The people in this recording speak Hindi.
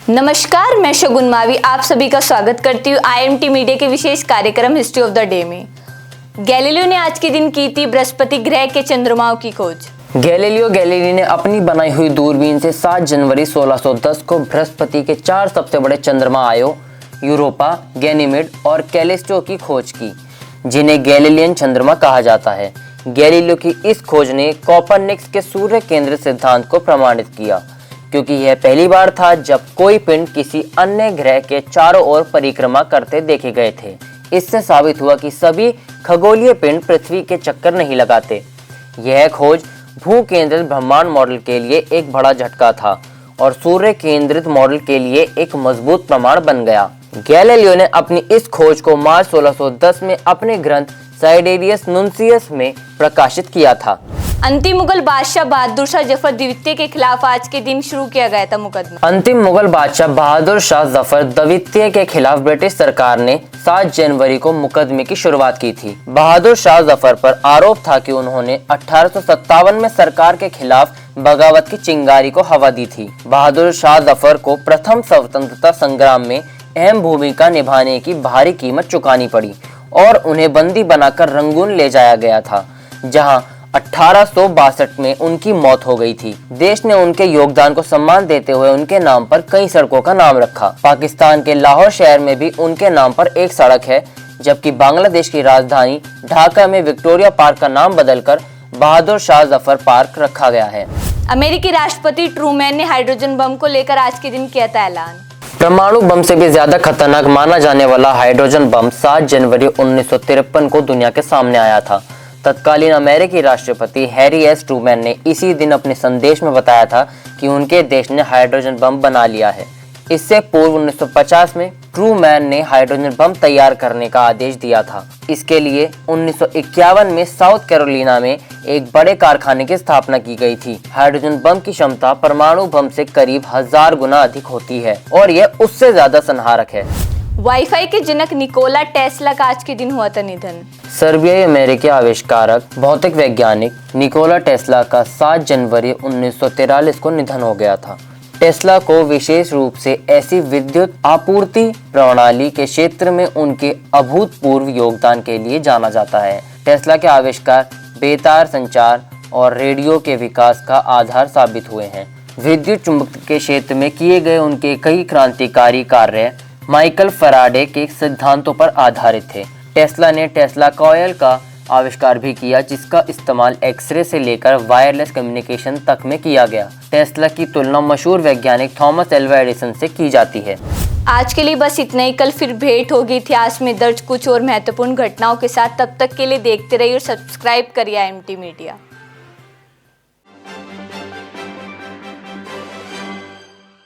नमस्कार, मैं शगुन मावी आप सभी का स्वागत करती हूँ आईएमटी मीडिया के विशेष कार्यक्रम हिस्ट्री ऑफ द डे में। गैलीलियो ने आज के दिन की थी बृहस्पति ग्रह के चंद्रमाओं की खोज। गैलीलियो गैलीली ने अपनी बनाई हुई दूरबीन से 7 जनवरी 1610 को बृहस्पति के 4 सबसे बड़े चंद्रमा आयो, यूरोपा, गैनीमेड और कैलिस्टो की खोज की, जिन्हें गैलीलियन चंद्रमा कहा जाता है। गैलीलियो की इस खोज ने कोपरनिकस के सूर्य केंद्रित सिद्धांत को प्रमाणित किया, क्योंकि यह पहली बार था जब कोई पिंड किसी अन्य ग्रह के चारों ओर परिक्रमा करते देखे गए थे। इससे साबित हुआ कि सभी खगोलीय पिंड पृथ्वी के चक्कर नहीं लगाते। यह खोज भू केंद्रित ब्रह्मांड मॉडल के लिए एक बड़ा झटका था और सूर्य केंद्रित मॉडल के लिए एक मजबूत प्रमाण बन गया। गैलीलियो ने अपनी इस खोज को मार्च 1610 में अपने ग्रंथ साइडेरियस नुन्सियस में प्रकाशित किया था। अंतिम मुगल बादशाह बहादुर शाह जफर द्वितीय के खिलाफ आज के दिन शुरू किया गया था मुकदमा। अंतिम मुगल बादशाह बहादुर शाह जफर द्वितीय के खिलाफ ब्रिटिश सरकार ने 7 जनवरी को मुकदमे की शुरुआत की थी। बहादुर शाह जफर पर आरोप था कि उन्होंने 1857 में सरकार के खिलाफ बगावत की चिंगारी को हवा दी थी। बहादुर शाह जफर को प्रथम स्वतंत्रता संग्राम में अहम भूमिका निभाने की भारी कीमत चुकानी पड़ी और उन्हें बंदी बनाकर रंगून ले जाया गया था, जहां 1862 में उनकी मौत हो गई थी। देश ने उनके योगदान को सम्मान देते हुए उनके नाम पर कई सड़कों का नाम रखा। पाकिस्तान के लाहौर शहर में भी उनके नाम पर एक सड़क है, जबकि बांग्लादेश की राजधानी ढाका में विक्टोरिया पार्क का नाम बदलकर बहादुर शाह जफर पार्क रखा गया है। अमेरिकी राष्ट्रपति ट्रूमैन ने हाइड्रोजन बम को लेकर आज के दिन किया था ऐलान। परमाणु बम से भी ज्यादा खतरनाक माना जाने वाला हाइड्रोजन बम 7 जनवरी 1953 को दुनिया के सामने आया था। तत्कालीन अमेरिकी राष्ट्रपति हैरी एस ट्रूमैन ने इसी दिन अपने संदेश में बताया था कि उनके देश ने हाइड्रोजन बम बना लिया है। इससे पूर्व 1950 में ट्रूमैन ने हाइड्रोजन बम तैयार करने का आदेश दिया था। इसके लिए 1951 में साउथ कैरोलिना में एक बड़े कारखाने की स्थापना की गई थी। हाइड्रोजन बम की क्षमता परमाणु बम से करीब 1000 गुना अधिक होती है और यह उससे ज्यादा संहारक है। वाईफाई के जनक निकोला टेस्ला का आज के दिन हुआ था निधन। सर्बियाई अमेरिकी आविष्कारक भौतिक वैज्ञानिक निकोला टेस्ला का 7 जनवरी 1943 को निधन हो गया था। टेस्ला को विशेष रूप से ऐसी विद्युत आपूर्ति प्रणाली के क्षेत्र में उनके अभूतपूर्व योगदान के लिए जाना जाता है। टेस्ला के आविष्कार बेतार संचार और रेडियो के विकास का आधार साबित हुए हैं। विद्युत चुंबकत्व के क्षेत्र में किए गए उनके कई क्रांतिकारी कार्य माइकल फैराडे के सिद्धांतों पर आधारित थे। टेस्ला ने टेस्ला कॉइल का आविष्कार भी किया, जिसका इस्तेमाल एक्सरे से लेकर वायरलेस कम्युनिकेशन तक में किया गया। टेस्ला की तुलना मशहूर वैज्ञानिक थॉमस एल्वा एडिसन से की जाती है। आज के लिए बस इतना ही। कल फिर भेंट होगी इतिहास में दर्ज कुछ और महत्वपूर्ण घटनाओं के साथ। तब तक के लिए देखते रहिए और सब्सक्राइब करिए आईएमटी मीडिया।